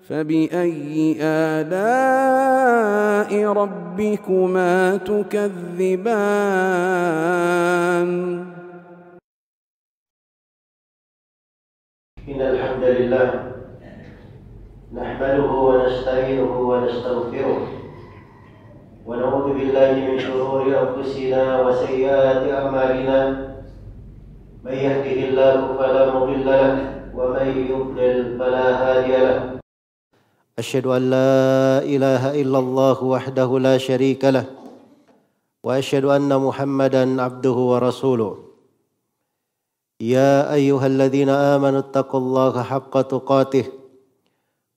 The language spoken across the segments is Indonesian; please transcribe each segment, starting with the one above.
فبأي آلاء ربكما تكذبان إن الحمد لله نحمده ونستعينه ونستغفره ونعوذ بالله من شرور أنفسنا وسيئات أعمالنا من يهده الله فلا مضل له ومن يضلل فلا هادي له أشهد أن لا إله إلا الله وحده لا شريك له وأشهد أن محمدا عبده ورسوله يا أيها الذين آمنوا اتقوا الله حق تقاته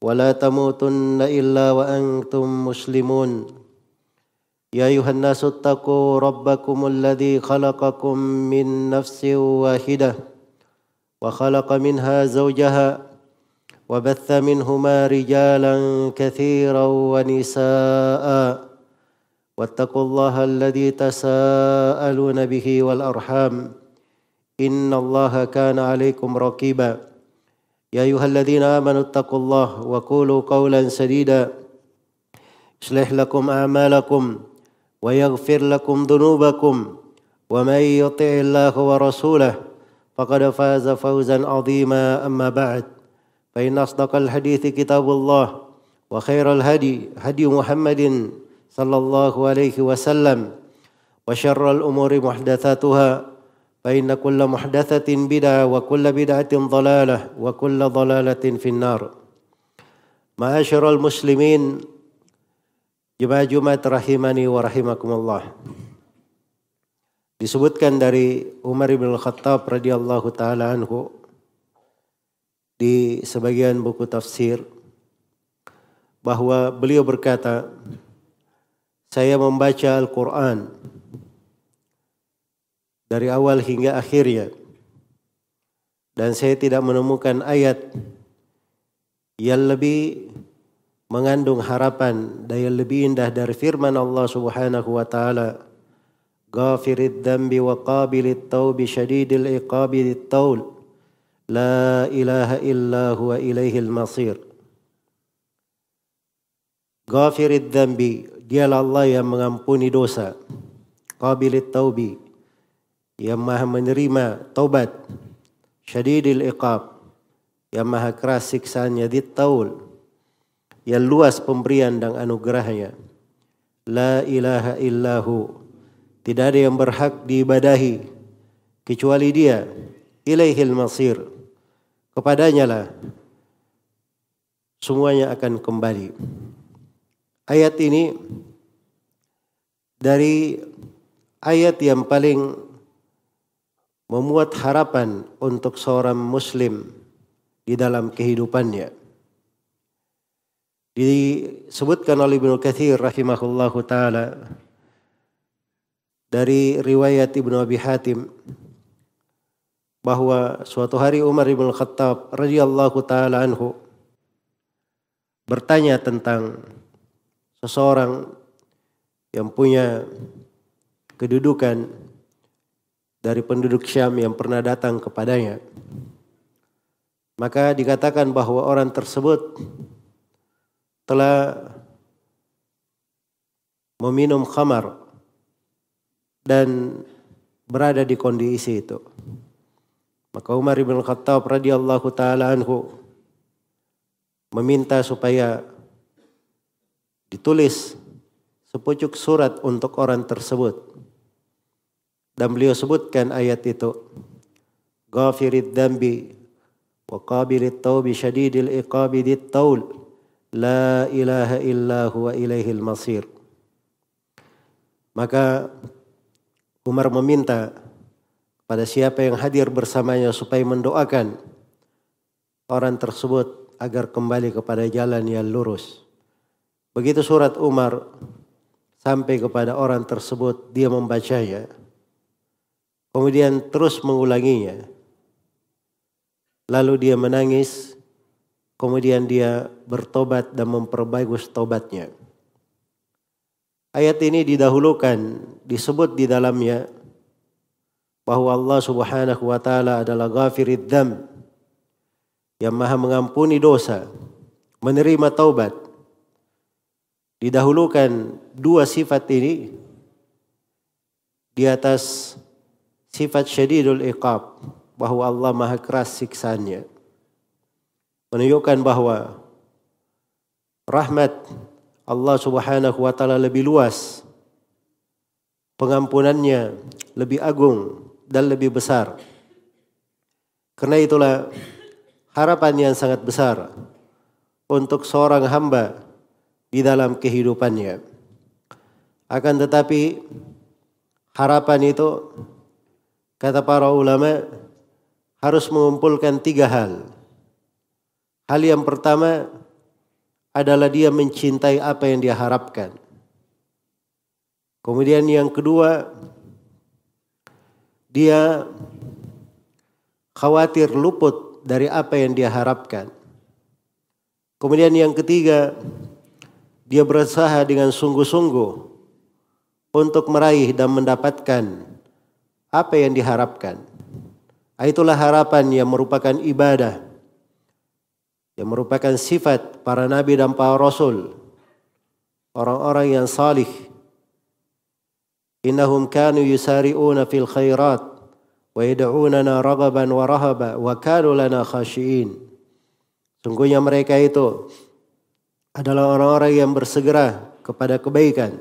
ولا تموتن إلا وأنتم مسلمون يا أيها الناس اتقوا ربكم الذي خلقكم من نفس واحدة وخلق منها زوجها وبث منهما رجالا كثيرا ونساء واتقوا الله الذي تساءلون به والأرحام إن الله كان عليكم رقيبا يا أيها الذين آمنوا اتقوا الله وقولوا قولا سديدا يصلح لكم أعمالكم ويغفر لكم ذنوبكم ومن يطع الله ورسوله فقد فاز فوزا عظيما أما بعد فإن أصدق الحديث كتاب الله وخير الهدي هدي محمد صلى الله عليه وسلم وشر الأمور محدثاتها فإن كل محدثة بدعة وكل بدعة ضلالة وكل ضلالة في النار. معاشر المسلمين jemaah Jumat rahimani wa rahimakumullah. Disebutkan dari Umar bin Khattab radhiyallahu taala anhu di sebagian buku tafsir bahwa beliau berkata, saya membaca Al-Quran dari awal hingga akhirnya dan saya tidak menemukan ayat yang lebih mengandung harapan dan yang lebih indah dari firman Allah Subhanahu wa taala, Ghafirid dzambi wa qabilit taubi syadidil iqabi dit-taul la ilaha illa huwa ilaihil masir. Ghafirid dzambi, dialah Allah yang mengampuni dosa. Qabilit taubi, yang maha menerima taubat. Syadidil iqab, yang maha keras siksaannya. Dit-taul, yang luas pemberian dan anugerahnya. La ilaha illahu, tidak ada yang berhak diibadahi kecuali Dia. Ilaihil masir, kepadanya lah semuanya akan kembali. Ayat ini dari ayat yang paling memuat harapan untuk seorang muslim di dalam kehidupannya. Disebutkan oleh Ibnu Katsir rahimahullahu taala dari riwayat Ibnu Abi Hatim bahwa suatu hari Umar bin Khattab radhiyallahu taala anhu bertanya tentang seseorang yang punya kedudukan dari penduduk Syam yang pernah datang kepadanya. Maka dikatakan bahwa orang tersebut telah meminum khamar dan berada di kondisi itu. Maka Umar bin Khattab radhiyallahu taala anhu meminta supaya ditulis sepucuk surat untuk orang tersebut. Dan beliau sebutkan ayat itu. Ghafirid dzambi wa qabilit taubi syadidil iqabi dit-taul la ilaha illa huwa ilaihil masir. Maka Umar meminta pada siapa yang hadir bersamanya supaya mendoakan orang tersebut agar kembali kepada jalan yang lurus. Begitu surat Umar sampai kepada orang tersebut, dia membacanya. Kemudian terus mengulanginya. Lalu dia menangis, kemudian dia bertobat dan memperbagus tobatnya. Ayat ini didahulukan, disebut di dalamnya bahwa Allah Subhanahu wa taala adalah Ghafirid Dzamb, yang Maha mengampuni dosa, menerima taubat. Didahulukan dua sifat ini di atas sifat syadidul iqab, bahwa Allah maha keras siksaannya. Menunjukkan bahwa rahmat Allah subhanahu wa ta'ala lebih luas, pengampunannya lebih agung dan lebih besar. Karena itulah harapan yang sangat besar untuk seorang hamba di dalam kehidupannya. Akan tetapi harapan itu, kata para ulama, harus mengumpulkan tiga hal. Hal yang pertama adalah dia mencintai apa yang dia harapkan. Kemudian yang kedua, dia khawatir luput dari apa yang dia harapkan. Kemudian yang ketiga, dia berusaha dengan sungguh-sungguh untuk meraih dan mendapatkan apa yang diharapkan. Itulah harapan yang merupakan ibadah, yang merupakan sifat para nabi dan para rasul, orang-orang yang salih. Innahum kanu yusari'una fil khairat wa yad'unana raghaban wa rahaba wa kanu lana khashiin. Sungguhnya mereka itu adalah orang-orang yang bersegera kepada kebaikan,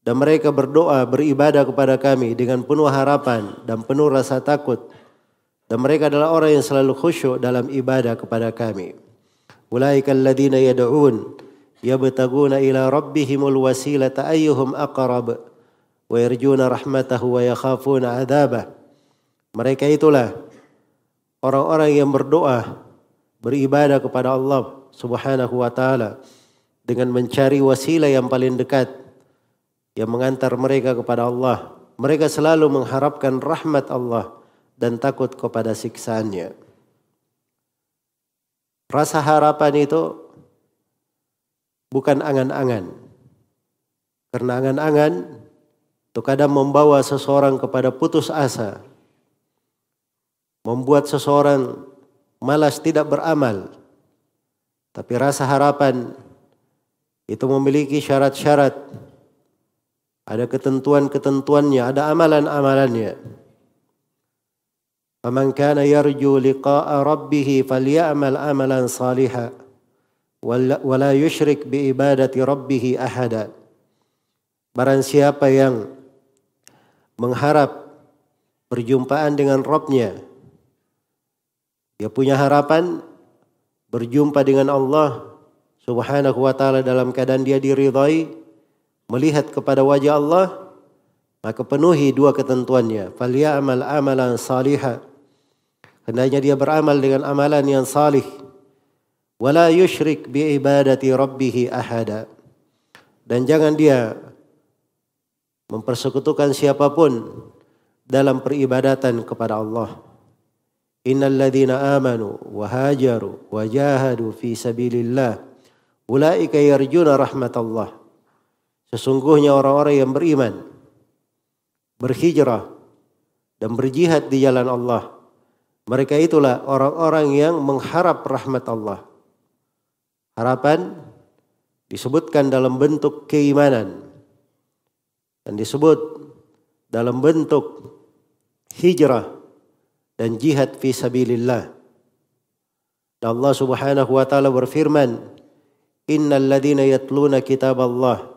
dan mereka berdoa, beribadah kepada kami dengan penuh harapan dan penuh rasa takut. Dan mereka adalah orang yang selalu khusyuk dalam ibadah kepada kami. Ulaika alladziina yad'un yabtaguna ila rabbihimul wasilata ayyuhum aqrab wa yarjuna rahmatahu wa yakhafuna 'adzabah. Mereka itulah orang-orang yang berdoa, beribadah kepada Allah subhanahu wa ta'ala dengan mencari wasilah yang paling dekat yang mengantar mereka kepada Allah. Mereka selalu mengharapkan rahmat Allah dan takut kepada siksaannya. Rasa harapan itu bukan angan-angan. Karena angan-angan itu kadang membawa seseorang kepada putus asa, membuat seseorang malas tidak beramal. Tapi rasa harapan itu memiliki syarat-syarat, ada ketentuan-ketentuannya, ada amalan-amalannya. Faman kana yarju liqa'a rabbih falyamal amalan salihan wa la yusyrik bi ibadati rabbih ahada. Barang siapa yang mengharap perjumpaan dengan Rabb-Nya, dia punya harapan berjumpa dengan Allah subhanahu wa ta'ala dalam keadaan dia diridhai, melihat kepada wajah Allah, maka penuhi dua ketentuannya. Falyamal amalan salihah, hendaknya dia beramal dengan amalan yang salih. Wala yusyrik bi ibadati rabbih ahada, dan jangan dia mempersekutukan siapapun dalam peribadatan kepada Allah. Innal ladzina amanu wa hajaru wa jahadu fi sabilillah ulaika yarjuna rahmatallah. Sesungguhnya orang-orang yang beriman, berhijrah dan berjihad di jalan Allah, mereka itulah orang-orang yang mengharap rahmat Allah. Harapan disebutkan dalam bentuk keimanan dan disebut dalam bentuk hijrah dan jihad fi sabilillah. Dan Allah subhanahu wa ta'ala berfirman, innal ladzina yatluna kitaballah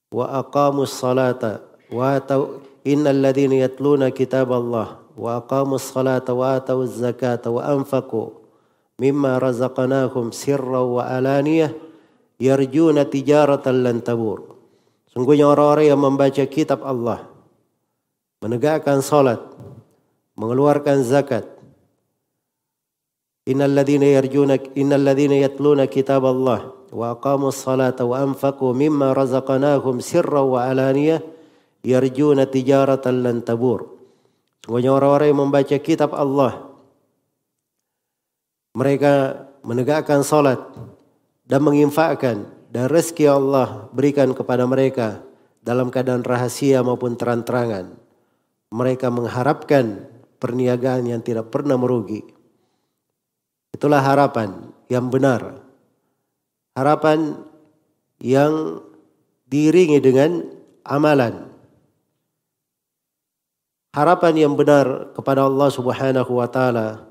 wa aqamus salata wa atau innal ladzina yatluna kitaballah wa aqamus salata wa atauz zakata wa anfaqu mimma razaqnahum sirran wa alaniyah yarjuna tijaratan lan tabur. Sungguhnya orang-orang yang membaca kitab Allah, menegakkan salat, mengeluarkan zakat. Innal ladzina yatluna kitaballah wa aqamus salata wa anfaqu mimma razaqnahum sirran wa alaniyah yarjuna tijaratan lan tabur. Sungguhnya orang-orang yang membaca kitab Allah, mereka menegakkan salat dan menginfakkan, dan rezeki Allah berikan kepada mereka dalam keadaan rahasia maupun terang-terangan. Mereka mengharapkan perniagaan yang tidak pernah merugi. Itulah harapan yang benar. Harapan yang diiringi dengan amalan. Harapan yang benar kepada Allah Subhanahu wa taala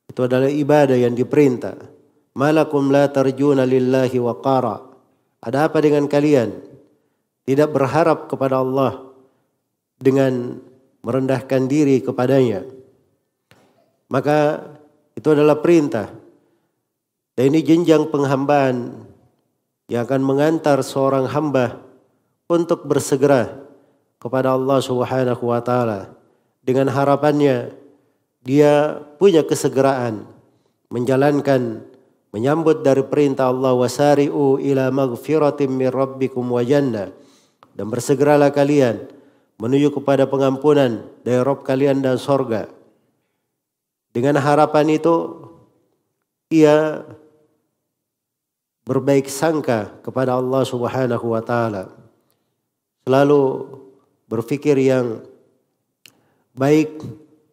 itu adalah ibadah yang diperintah. Malakum la tarjuna lillahi waqara. Ada apa dengan kalian? Tidak berharap kepada Allah dengan merendahkan diri kepadanya. Maka itu adalah perintah. Dan ini jenjang penghambaan yang akan mengantar seorang hamba untuk bersegera kepada Allah Subhanahu wa taala. Dengan harapannya dia punya kesegeraan menjalankan, menyambut dari perintah Allah, wasari'u ila maghfiratin min rabbikum wa jannah, dan bersegeralah kalian menuju kepada pengampunan dari Rabb kalian dan sorga. Dengan harapan itu ia berbaik sangka kepada Allah Subhanahu wa taala. Selalu berfikir yang baik,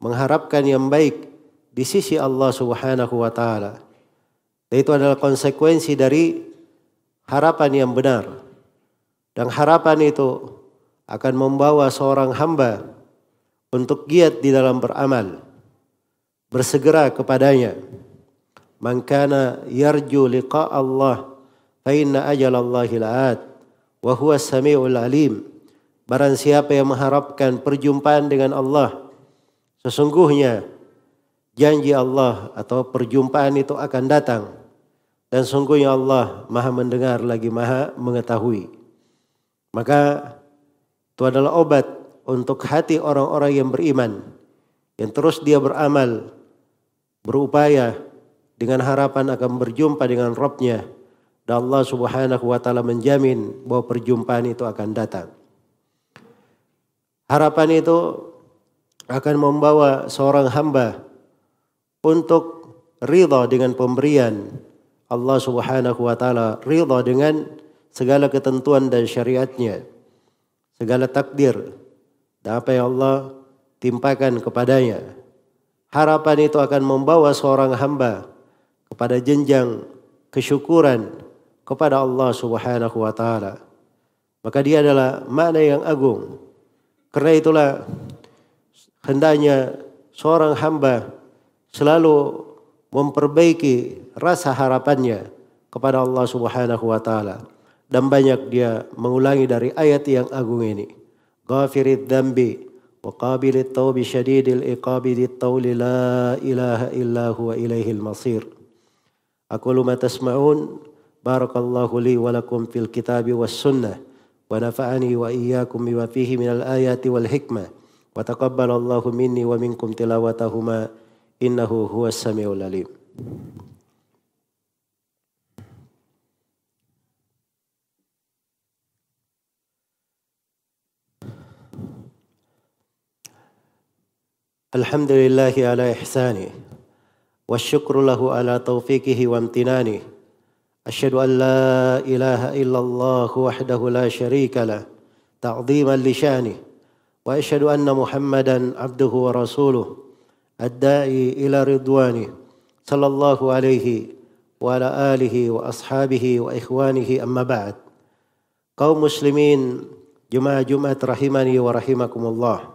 mengharapkan yang baik di sisi Allah Subhanahu wa taala. Dan itu adalah konsekuensi dari harapan yang benar. Dan harapan itu akan membawa seorang hamba untuk giat di dalam beramal, bersegera kepadanya. Man kana yarju liqa Allah fa inna ajalallahi la'at wa huwa as-sami'ul alim. Barang siapa yang mengharapkan perjumpaan dengan Allah, sesungguhnya janji Allah atau perjumpaan itu akan datang, dan sungguhnya Allah Maha mendengar lagi Maha mengetahui. Maka itu adalah obat untuk hati orang-orang yang beriman, yang terus dia beramal, berupaya dengan harapan akan berjumpa dengan Rabb-Nya, dan Allah Subhanahu wa taala menjamin bahwa perjumpaan itu akan datang. Harapan itu akan membawa seorang hamba untuk ridha dengan pemberian Allah Subhanahu wa taala, ridha dengan segala ketentuan dan syariatnya, segala takdir dan apa yang Allah timpakan kepadanya. Harapan itu akan membawa seorang hamba kepada jenjang kesyukuran kepada Allah Subhanahu wa taala. Maka dia adalah makna yang agung. Karena itulah hendaknya seorang hamba selalu memperbaiki rasa harapannya kepada Allah Subhanahu wa taala, dan banyak dia mengulangi dari ayat yang agung ini. Ghafirid dzambi wa qabilit taubi syadidil iqabi dit tauli la ilaha illa huwa ilaihil masir. Aqulu ma tasma'un. Barakallahu li wa lakum fil kitabi was sunnah wa nafa'ani wa iyyakum bima fihi minal ayati wal hikmah wa taqabbalallahu minni wa minkum tilawatahuma innahu huwas samiul alim. Alhamdulillahi ala ihsani والشكر له على توفيقه وامتنانه. أشهد أن لا إله إلا الله وحده لا شريك له تعظيما لشانه، وأشهد أن محمدا عبده ورسوله الداعي إلى رضوانه صلى الله عليه وعلى آله وأصحابه وإخوانه. أما بعد. Kaum muslimin jemaah Jumat rahimani wa rahimakumullah.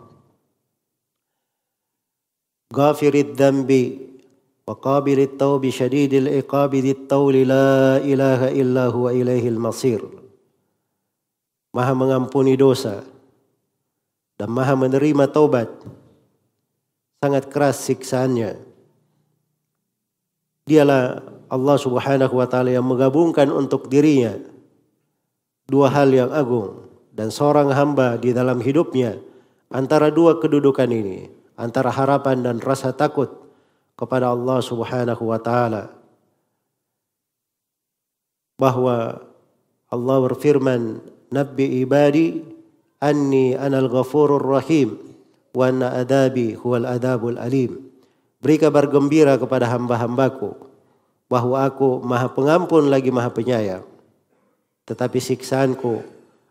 Ghafirid dzambi wa qabilit taubi syadidil iqabi dit tauli la ilaha illa huwa ilaihil masir. Maha mengampuni dosa dan maha menerima taubat, sangat keras siksaannya. Dialah Allah Subhanahu wa taala yang menggabungkan untuk dirinya dua hal yang agung, dan seorang hamba di dalam hidupnya antara dua kedudukan ini, antara harapan dan rasa takut kepada Allah Subhanahu wa taala, bahwa Allah berfirman, "Nabbi ibadi anni anal ghafurur rahim wa anna adabi huwal adabul alim." Beri kabar gembira kepada hamba-hambaku bahwa aku Maha Pengampun lagi Maha Penyayang, tetapi siksaanku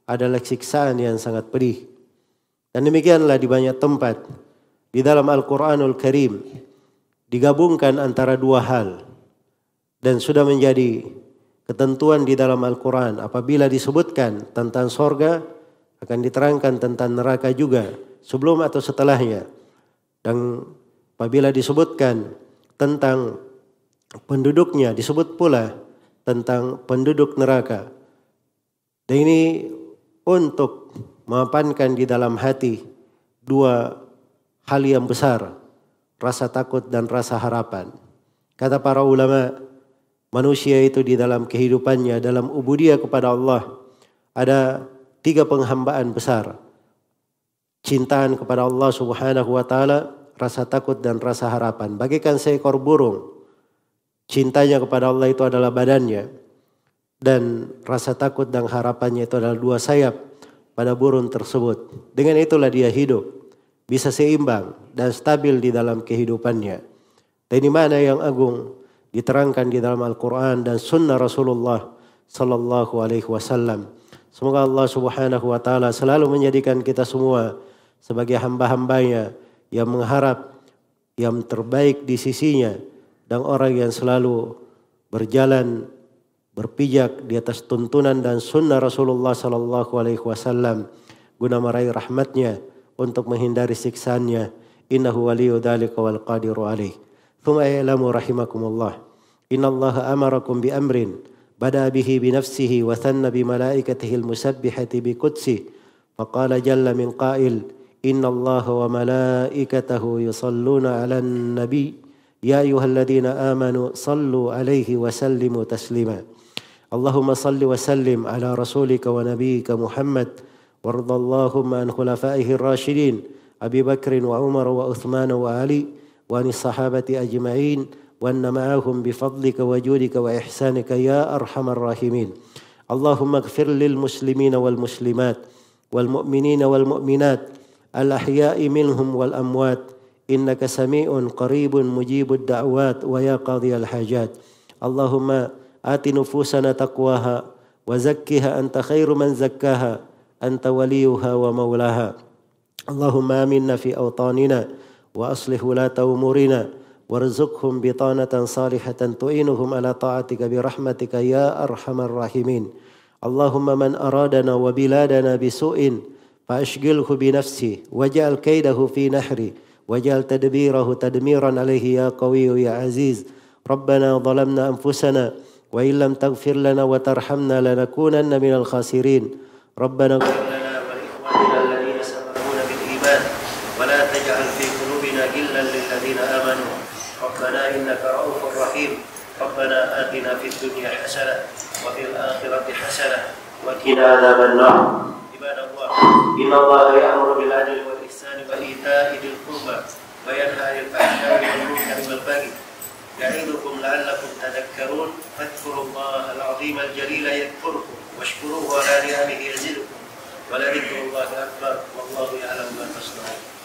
adalah siksaan yang sangat pedih. Dan demikianlah di banyak tempat di dalam Al-Quranul Karim digabungkan antara dua hal, Dan sudah menjadi ketentuan di dalam Al-Quran, apabila disebutkan tentang sorga, akan diterangkan tentang neraka juga, sebelum atau setelahnya. Dan apabila disebutkan tentang penduduknya, disebut pula tentang penduduk neraka. Dan ini untuk memapankan di dalam hati dua hal yang besar, rasa takut dan rasa harapan. Kata para ulama, manusia itu di dalam kehidupannya, dalam ubudiyah kepada Allah, ada 3 penghambaan besar. Cintaan kepada Allah Subhanahu wa ta'ala, rasa takut dan rasa harapan. Bagaikan seekor burung, cintanya kepada Allah itu adalah badannya, dan rasa takut dan harapannya itu adalah 2 sayap pada burung tersebut. Dengan itulah dia hidup, bisa seimbang dan stabil di dalam kehidupannya. Dan ini mana yang agung diterangkan di dalam Al-Quran dan Sunnah Rasulullah Sallallahu Alaihi Wasallam. Semoga Allah Subhanahu Wa Taala selalu menjadikan kita semua sebagai hamba-hambanya yang mengharap yang terbaik di sisinya, dan orang yang selalu berjalan berpijak di atas tuntunan dan Sunnah Rasulullah Sallallahu Alaihi Wasallam guna meraih rahmatnya untuk menghindari siksaannya. Innahu waliyu dzalika wal qadiru alaih. ثم اعلموا رحمكم الله إن الله أمركم بأمر بدأ به بنفسه وثنى بملائكته المسبحة بقدسه فقال جل من قائل إن الله وملائكته يصلون على النبي يا أيها الذين آمنوا صلوا عليه وسلموا تسليما اللهم صل وسلم على رسولك ونبيك محمد وارض اللهم عن خلفائه الراشدين أبي بكر وعمر وعثمان وعلي وعن الصحابة أجمعين وأن معهم بفضلك وجودك وإحسانك يا أرحم الراحمين اللهم اغفر للمسلمين والمسلمات والمؤمنين والمؤمنات الأحياء منهم والأموات إنك سميع قريب مجيب الدعوات ويا قاضي الحاجات اللهم آت نفوسنا تقواها وزكها أنت خير من زكاها أنت وليها ومولاها اللهم آمنا في أوطاننا وأصلح ولاة أمورنا وارزقهم بطانة صالحة تعينهم على طاعتك برحمتك يا أرحم الراحمين اللهم من أرادنا وبلادنا بسوء فأشغله بنفسه واجعل كيده في نحره واجعل تدبيره تدميرا عليه يا قوي يا عزيز ربنا ظلمنا أنفسنا وإن لم تغفر لنا وترحمنا لنكونن من الخاسرين ربنا اغفر لنا ولإخواننا الذين سبقونا بالإيمان ولا تجعل في قلوبنا غلا للذين آمنوا ربنا إنك رؤوف رحيم ربنا آتنا في الدنيا حسنة وفي الآخرة حسنة وقنا عذاب النار عباد الله إن الله يأمر بالعدل والإحسان وإيتاء ذي القربى وينهى عن الفحشاء والمنكر والبغي يعظكم لعلكم تذكرون فاذكروا الله العظيم الجليل يذكركم واشكروه على نعمه يزدكم ولذكر الله أكبر والله يعلم ما تصنعون